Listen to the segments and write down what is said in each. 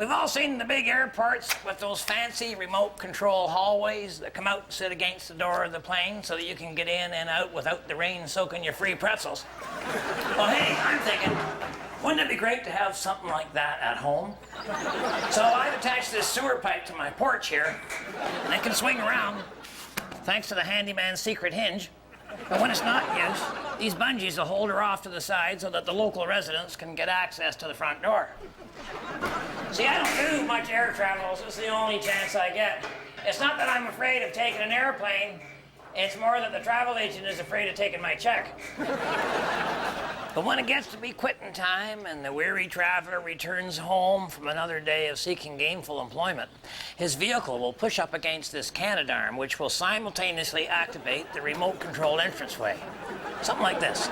We've all seen the big airports with those fancy remote control hallways that come out and sit against the door of the plane so that you can get in and out without the rain soaking your free pretzels. Well, hey, I'm thinking, wouldn't it be great to have something like that at home? So I've attached this sewer pipe to my porch here, and it can swing around thanks to the handyman's secret hinge. But when it's not in use, these bungees will hold her off to the side so that the local residents can get access to the front door. See, I don't do much air travel, so it's the only chance I get. It's not that I'm afraid of taking an airplane, it's more that the travel agent is afraid of taking my check. But when it gets to be quitting time and the weary traveler returns home from another day of seeking gainful employment, his vehicle will push up against this Canadarm, which will simultaneously activate the remote-controlled entranceway. Something like this.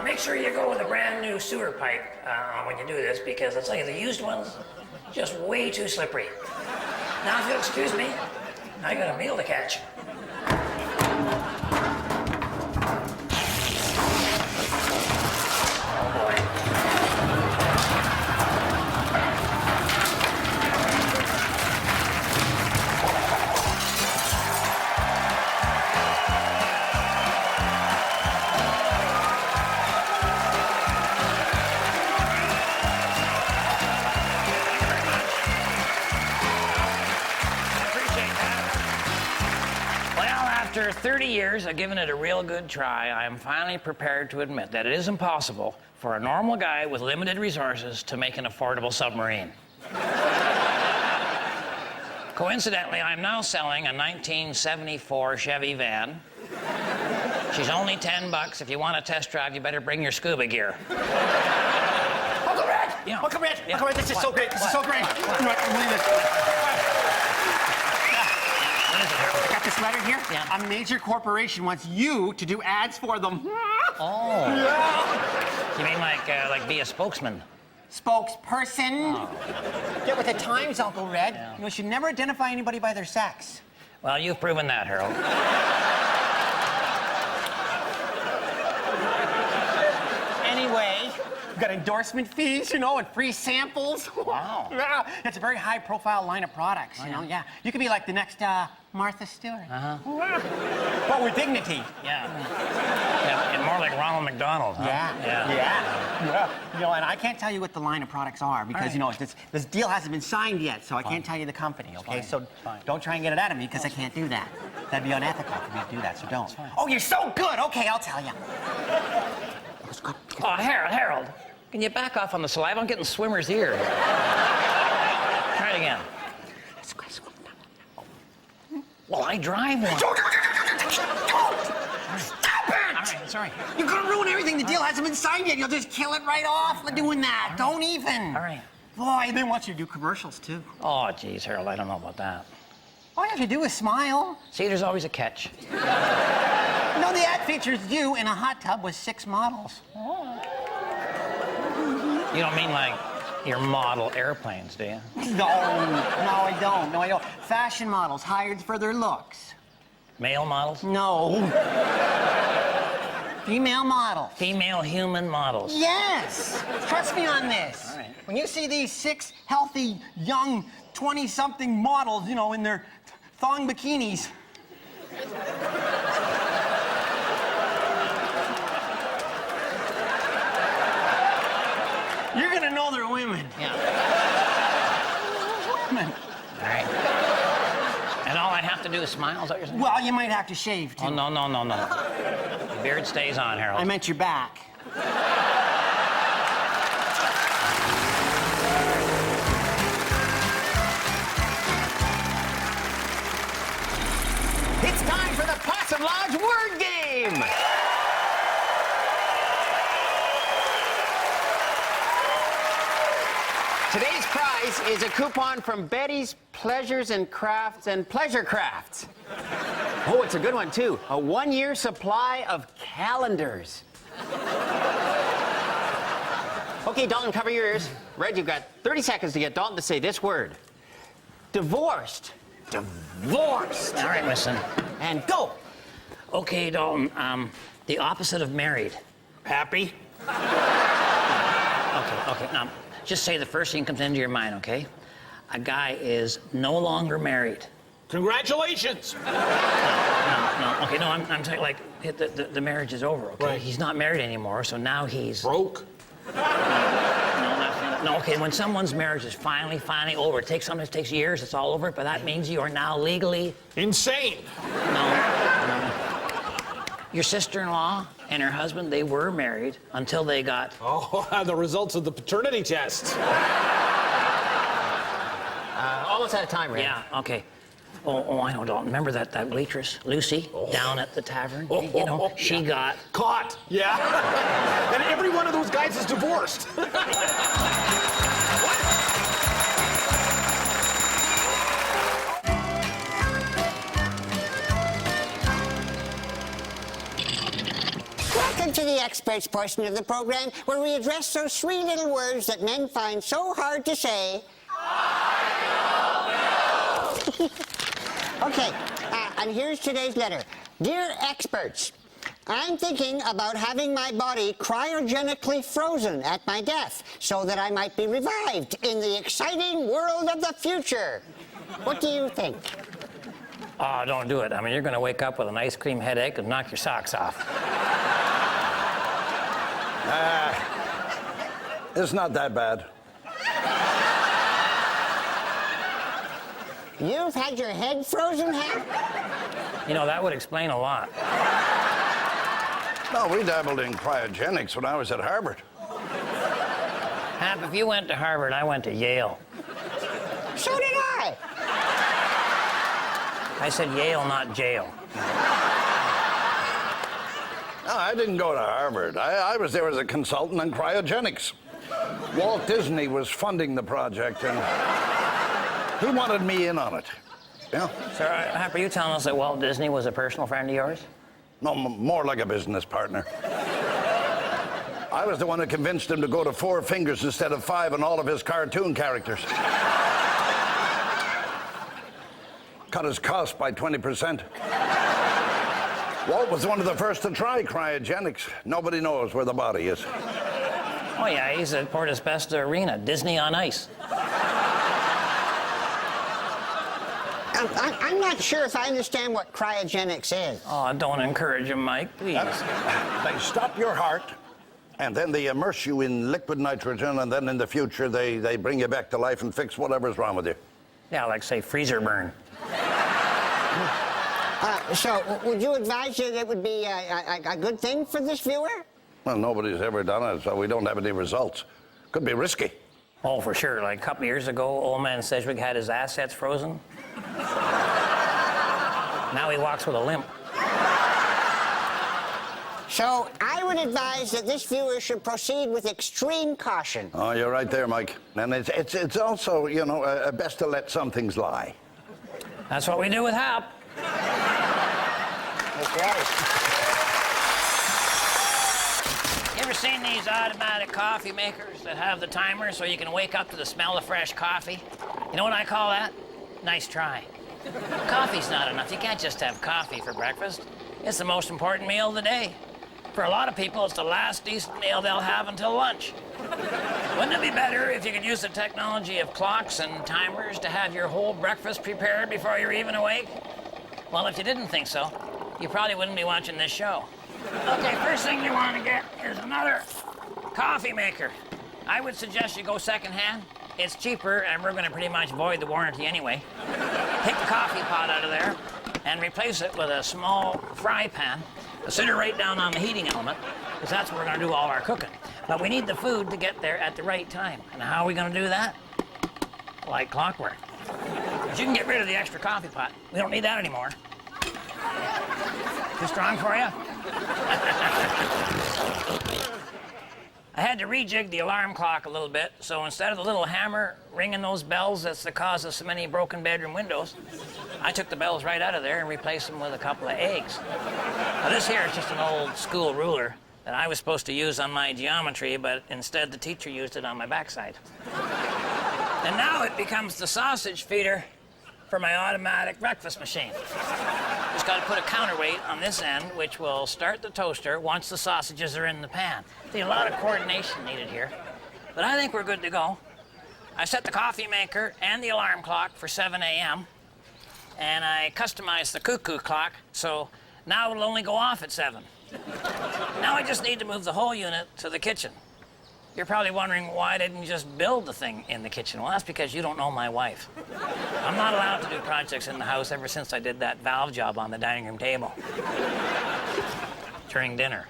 Make sure you go with a brand new sewer pipe when you do this, because I'll tell you, the used ones, just way too slippery. Now, if you'll excuse me, I got a meal to catch. Oh, boy. After 30 years of giving it a real good try, I am finally prepared to admit that it is impossible for a normal guy with limited resources to make an affordable submarine. Coincidentally, I'm now selling a 1974 Chevy van. She's only $10. If you want a test drive, you better bring your scuba gear. Uncle Red! Yeah. Uncle Red! Yeah. Uncle Red, this is so great. This is so great. What is it, Harold? Got this letter here? Yeah. A major corporation wants you to do ads for them. Oh. Yeah. You mean like be a spokesman? Spokesperson. Oh. Get with the times, Uncle Red. Yeah. You should never identify anybody by their sex. Well, you've proven that, Harold. Anyway, we've got endorsement fees, and free samples. Wow. Yeah, it's a very high-profile line of products, Oh, you know? yeah. Yeah. You could be like the next Martha Stewart. Uh-huh. But with dignity. Yeah. Yeah, and more like Ronald McDonald, huh? Yeah. And I can't tell you what the line of products are because, right. this deal hasn't been signed yet, so I can't tell you the company, okay? Fine. So Fine. don't try and get it out of me because I can't do that. That'd be unethical for me to do that, so don't. fine. Oh, you're so good. Okay, I'll tell you. Oh, Harold, can you back off on the saliva? I'm getting swimmer's ear. Try it again. Well, I drive one. Stop it! All right, sorry. You're gonna ruin everything. The deal hasn't been signed yet. You'll just kill it right off by doing that. Don't even. All right. Boy, they want you to do commercials, too. Oh, geez, Harold, I don't know about that. All you have to do is smile. See, there's always a catch. The ad features you in a hot tub with 6 models. You don't mean like your model airplanes, do you? No, I don't. No, I don't. Fashion models hired for their looks. Male models? No. Female models. Female human models. Yes. Trust me on this. All right. When you see these 6 healthy, young, 20-something models, in their thong bikinis. You're gonna know they're women. Yeah. Women. All right. And all I have to do is smile, is that what you're saying? Well, you might have to shave, too. Oh, no. The beard stays on, Harold. I meant your back. It's time for the Possum Lodge word game! Today's prize is a coupon from Betty's Pleasures and Crafts and Pleasure Crafts. Oh, it's a good one, too. A 1-year supply of calendars. Okay, Dalton, cover your ears. Red, you've got 30 seconds to get Dalton to say this word. Divorced. Divorced. All right, listen. And go. Okay, Dalton, the opposite of married. Happy? Okay, now, just say the first thing comes into your mind, okay? A guy is no longer married. Congratulations! No, okay, no, I'm saying, like, the marriage is over, okay? Right. He's not married anymore, so now he's... Broke? No, okay, when someone's marriage is finally over, sometimes it takes years, it's all over, but that means you are now legally... Insane! No. Your sister-in-law and her husband, they were married until they got... Oh, the results of the paternity test. Almost out of time, Red. Yeah, okay. Oh, I know, Dalton. Remember that waitress, Lucy, down at the tavern? You know, she got... Caught, yeah. And every one of those guys is divorced. Welcome to the experts portion of the program, where we address those three little words that men find so hard to say. Okay, and here's today's letter. Dear experts, I'm thinking about having my body cryogenically frozen at my death so that I might be revived in the exciting world of the future. What do you think? Oh, don't do it. I mean, you're going to wake up with an ice cream headache and knock your socks off. It's not that bad. You've had your head frozen, Hap? You know, that would explain a lot. No, we dabbled in cryogenics when I was at Harvard. Hap, if you went to Harvard, I went to Yale. So did I. I said Yale, not jail. No, I didn't go to Harvard. I was there as a consultant on cryogenics. Walt Disney was funding the project, and he wanted me in on it. Yeah? Sir, Hap, are you telling us that Walt Disney was a personal friend of yours? No, more like a business partner. I was the one who convinced him to go to 4 fingers instead of 5 on all of his cartoon characters. Cut his cost by 20%. Walt was one of the first to try cryogenics. Nobody knows where the body is. Oh, yeah, he's at Porta's best arena, Disney on Ice. I'm not sure if I understand what cryogenics is. Oh, don't encourage him, Mike, please. They stop your heart, and then they immerse you in liquid nitrogen, and then in the future they bring you back to life and fix whatever's wrong with you. Yeah, like, say, freezer burn. So, would you advise that it would be a good thing for this viewer? Well, nobody's ever done it, so we don't have any results. Could be risky. Oh, for sure. Like, a couple of years ago, old man Sedgwick had his assets frozen. Now he walks with a limp. So, I would advise that this viewer should proceed with extreme caution. Oh, you're right there, Mike. And it's also, you know, best to let some things lie. That's what we do with Hap. That's right. You ever seen these automatic coffee makers that have the timer so you can wake up to the smell of fresh coffee? You know what I call that? Nice try. Coffee's not enough. You can't just have coffee for breakfast. It's the most important meal of the day. For a lot of people, it's the last decent meal they'll have until lunch. Wouldn't it be better if you could use the technology of clocks and timers to have your whole breakfast prepared before you're even awake? Well, if you didn't think so, you probably wouldn't be watching this show. Okay, first thing you want to get is another coffee maker. I would suggest you go secondhand. It's cheaper, and we're going to pretty much void the warranty anyway. Take the coffee pot out of there and replace it with a small fry pan. Sit it right down on the heating element, because that's where we're going to do all our cooking. But we need the food to get there at the right time. And how are we going to do that? Like clockwork. But you can get rid of the extra coffee pot. We don't need that anymore. Too strong for you? I had to rejig the alarm clock a little bit, so instead of the little hammer ringing those bells that's the cause of so many broken bedroom windows, I took the bells right out of there and replaced them with a couple of eggs. Now this here is just an old school ruler, that I was supposed to use on my geometry, but instead the teacher used it on my backside. And now it becomes the sausage feeder for my automatic breakfast machine. Just got to put a counterweight on this end, which will start the toaster once the sausages are in the pan. See, a lot of coordination needed here, but I think we're good to go. I set the coffee maker and the alarm clock for 7 a.m., and I customized the cuckoo clock, so now it'll only go off at 7. Now I just need to move the whole unit to the kitchen. You're probably wondering why I didn't just build the thing in the kitchen. Well, that's because you don't know my wife. I'm not allowed to do projects in the house ever since I did that valve job on the dining room table during dinner.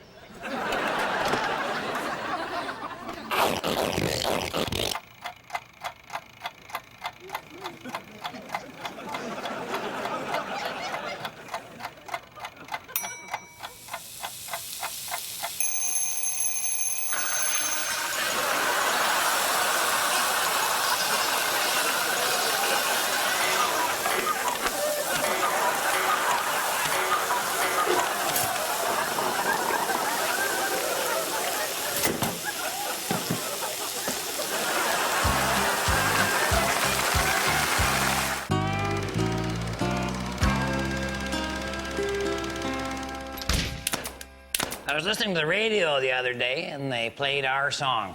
I was listening to the radio the other day, and they played our song.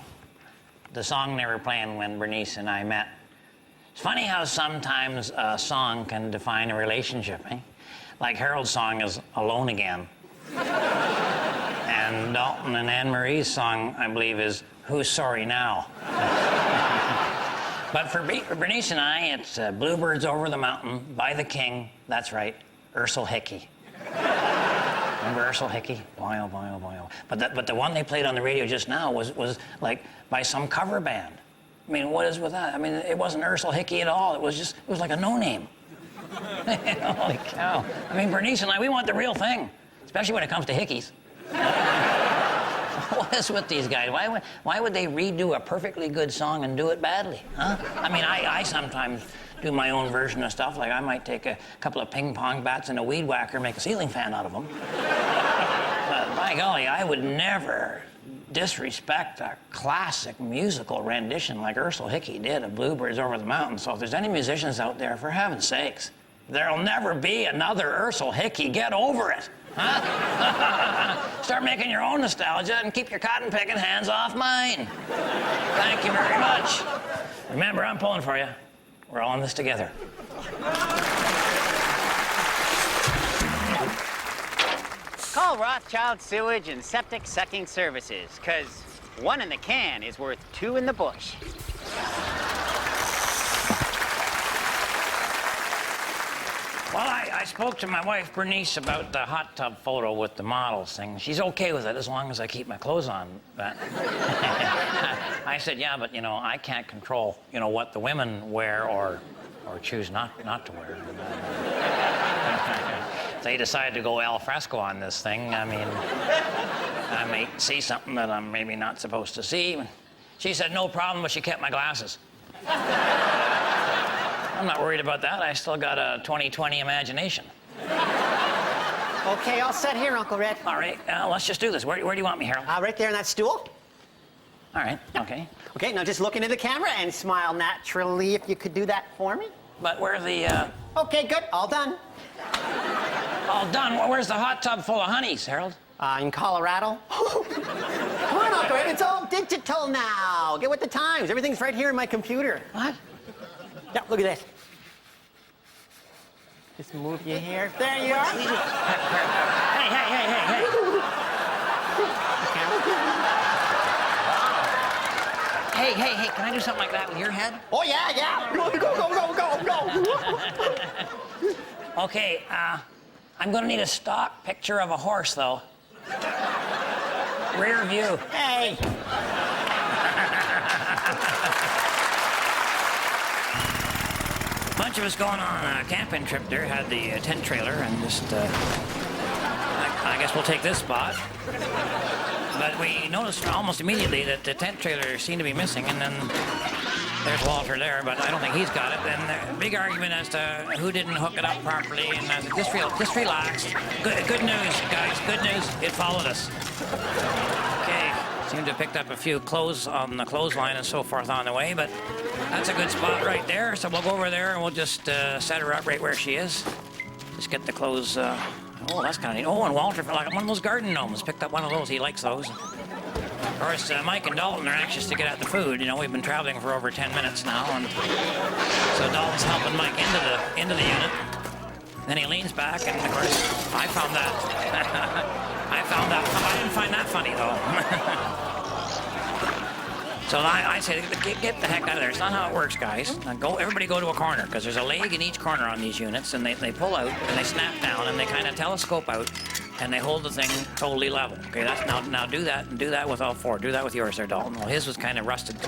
The song they were playing when Bernice and I met. It's funny how sometimes a song can define a relationship, eh? Like Harold's song is Alone Again. And Dalton and Anne-Marie's song, I believe, is Who's Sorry Now? But for Bernice and I, it's Bluebirds Over the Mountain by the King. That's right, Ursel Hickey. Remember Ursel Hickey? Boy, oh boy, oh boy, oh. But the one they played on the radio just now was like by some cover band. I mean, what is with that? I mean, it wasn't Ursel Hickey at all. It was like a no-name. Holy cow. I mean, Bernice and I, we want the real thing, especially when it comes to hickeys. What is with these guys? Why would they redo a perfectly good song and do it badly, huh? I mean, I sometimes do my own version of stuff. Like I might take a couple of ping pong bats and a weed whacker and make a ceiling fan out of them. But by golly, I would never disrespect a classic musical rendition like Ursel Hickey did of Bluebirds Over the Mountain. So if there's any musicians out there, for heaven's sakes, there'll never be another Ursel Hickey. Get over it, huh? Start making your own nostalgia and keep your cotton picking hands off mine. Thank you very much. Remember, I'm pulling for you. We're all in this together. Call Rothschild Sewage and Septic Sucking Services, because 1 in the can is worth 2 in the bush. Well, I spoke to my wife, Bernice, about the hot tub photo with the models thing. She's okay with it as long as I keep my clothes on. But I said, yeah, but, I can't control, what the women wear or choose not to wear. If they decide to go al fresco on this thing, I mean, I may see something that I'm maybe not supposed to see. She said, no problem, but she kept my glasses. I'm not worried about that. I still got a 20/20 imagination. Okay, all set here, Uncle Red. All right, let's just do this. Where do you want me, Harold? Right there on that stool. All right, okay. Okay, now just look into the camera and smile naturally if you could do that for me. But where the, Okay, good. All done. All done? Where's the hot tub full of honeys, Harold? In Colorado. Come on, Uncle Red. It's all digital now. Get with the times. Everything's right here in my computer. What? Yeah, look at this. Just move your hair. There you are. Hey. Hey, can I do something like that with your head? Oh, yeah. Go. Okay, I'm gonna need a stock picture of a horse, though. Rear view. Hey. A bunch of us going on a camping trip there, had the tent trailer, and just, I guess we'll take this spot. But we noticed almost immediately that the tent trailer seemed to be missing, and then there's Walter there, but I don't think he's got it. And big argument as to who didn't hook it up properly, and just relax. Good news, guys, good news, it followed us. Okay, seem to have picked up a few clothes on the clothesline and so forth on the way, but that's a good spot right there. So we'll go over there and we'll just set her up right where she is. Just get the clothes. Oh, that's kind of neat. Oh, and Walter, for like one of those garden gnomes, picked up one of those. He likes those. Of course, Mike and Dalton are anxious to get at the food. You know, we've been traveling for over 10 minutes now, and so Dalton's helping Mike into the unit. Then he leans back, and of course, I found that. I didn't find that funny though. So I say, get the heck out of there. It's not how it works, guys. Now everybody go to a corner, because there's a leg in each corner on these units, and they pull out, and they snap down, and they kind of telescope out, and they hold the thing totally level. Okay, that's now do that, and do that with all four. Do that with yours there, Dalton. Well, his was kind of rusted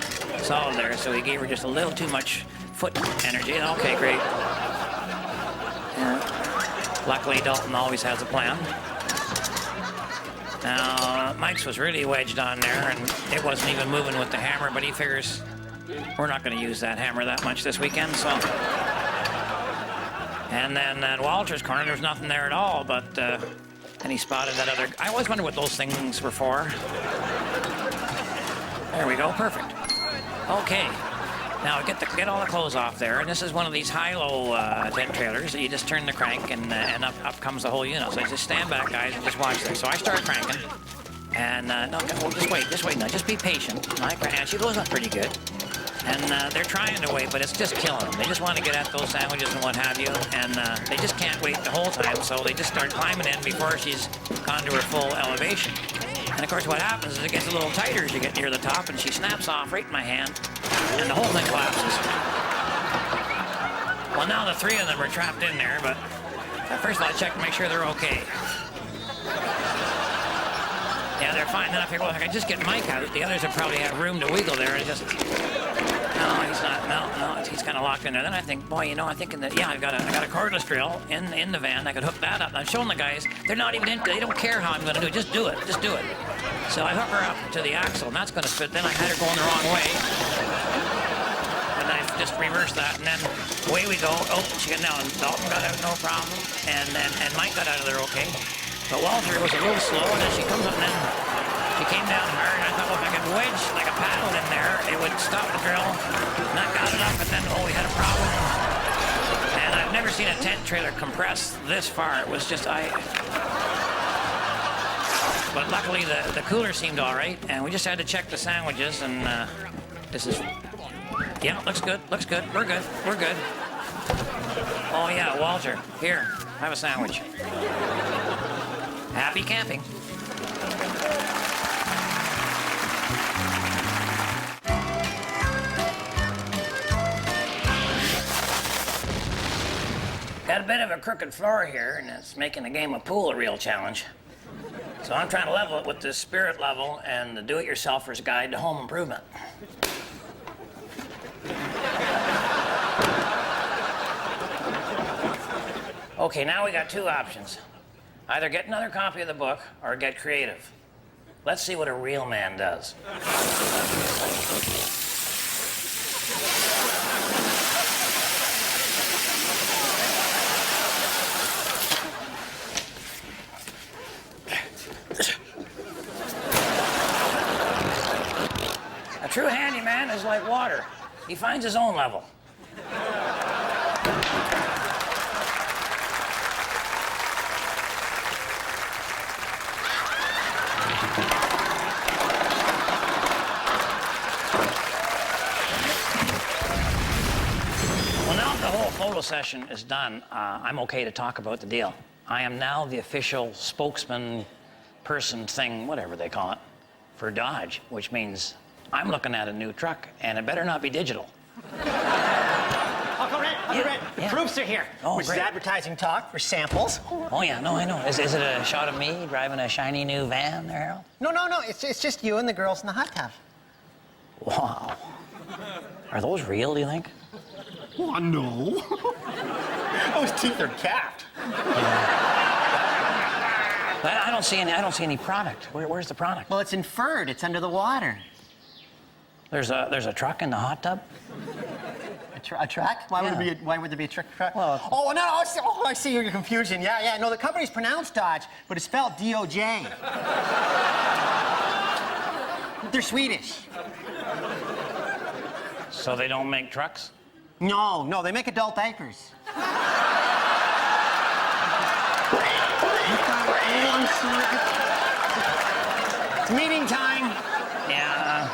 solid there, so he gave her just a little too much foot energy. Okay, great. Luckily, Dalton always has a plan. Now, Mike's was really wedged on there, and it wasn't even moving with the hammer, but he figures we're not going to use that hammer that much this weekend, so... And then at Walter's corner, there was nothing there at all, but then he spotted that other... I always wonder what those things were for. There we go, perfect. Okay. Now, get all the clothes off there, and this is one of these high-low tent trailers that you just turn the crank, and up comes the whole unit. So just stand back, guys, and just watch this. So I start cranking, and just wait. Now, just be patient. And she goes up pretty good, and they're trying to wait, but it's just killing them. They just want to get at those sandwiches and what have you, and they just can't wait the whole time, so they just start climbing in before she's gone to her full elevation. And of course, what happens is it gets a little tighter as you get near the top, and she snaps off right in my hand, and the whole thing collapses. Well, now the three of them are trapped in there, but first of all, I check to make sure they're okay. Yeah, they're fine. Then I figure, well, if I can just get Mike out, the others would probably have room to wiggle there, and just... No, he's not. No, he's kind of locked in there. Then I think, boy, you know, I've got a cordless drill in the van. I could hook that up. I'm showing the guys, they're not even into it. They don't care how I'm going to do it. Just do it. Just do it. So I hook her up to the axle, and that's going to fit. Then I had her going the wrong way. And I just reversed that, and then away we go. Oh, Dalton got out, no problem. And Mike got out of there okay. But Walter was a little slow, and then she comes up, and then she came down hard, and I thought, well, if I could wedge like a paddle in there, it would stop the drill. And I got it up, and then, we had a problem. And I've never seen a tent trailer compress this far. It was just, But luckily, the cooler seemed all right, and we just had to check the sandwiches, and this is... Yeah, looks good. We're good. Oh, yeah, Walter, here, have a sandwich. Happy camping. Got a bit of a crooked floor here, and it's making the game of pool a real challenge. So I'm trying to level it with the spirit level and the do-it-yourselfer's guide to home improvement. Okay, now we got two options. Either get another copy of the book or get creative. Let's see what a real man does. A true handyman is like water. He finds his own level. Photo session is done. I'm okay to talk about the deal. I am now the official spokesman person thing, whatever they call it, for Dodge, which means I'm looking at a new truck, and it better not be digital. Uncle Red, the proofs are here. Oh, which great. is advertising talk for samples. Oh, yeah, no, I know. Is it a shot of me driving a shiny new van there, Harold? No, it's just you and the girls in the hot tub. Wow. Are those real, do you think? Oh, no. Those teeth are capped. But I don't see any product. Where's the product? Well, it's inferred. It's under the water. There's a truck in the hot tub? A truck? Why would there be a truck? Well, I see your confusion. Yeah. No, the company's pronounced Dodge, but it's spelled D-O-J. They're Swedish. So they don't make trucks? No, they make adult diapers. It's meeting time. Yeah,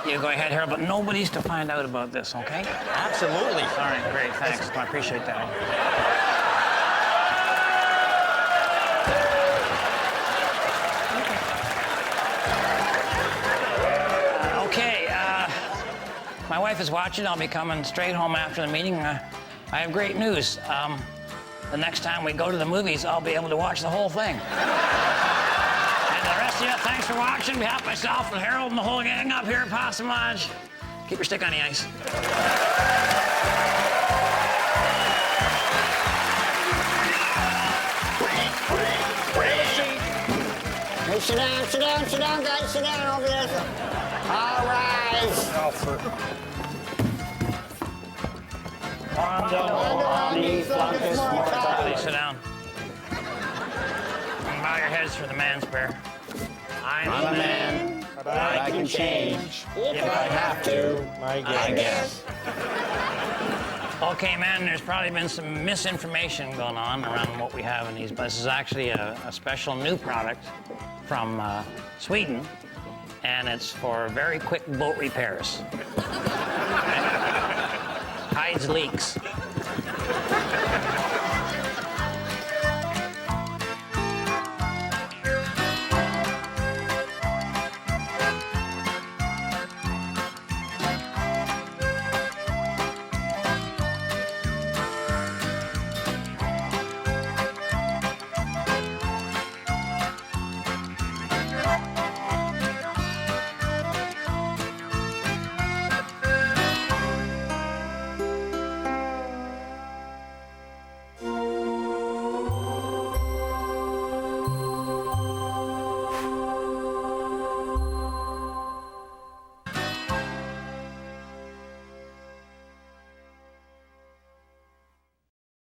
you go ahead, Harold, but nobody's to find out about this, okay? Absolutely. All right, great, thanks. I appreciate that. My wife is watching. I'll be coming straight home after the meeting. I have great news. The next time we go to the movies, I'll be able to watch the whole thing. And the rest of you, thanks for watching. On behalf of myself and Harold and the whole gang up here at Possum Lodge, keep your stick on the ice. Hey, sit down, guys, sit down over there. All rise. Quando, Omni, Flunkus, Moritati. Sit down. And bow your heads for the man's prayer. I'm a man, but I can change if I have to, I guess. Okay, man, there's probably been some misinformation going on around what we have in these, but this is actually a special new product from Sweden, and it's for very quick boat repairs. Hides leaks.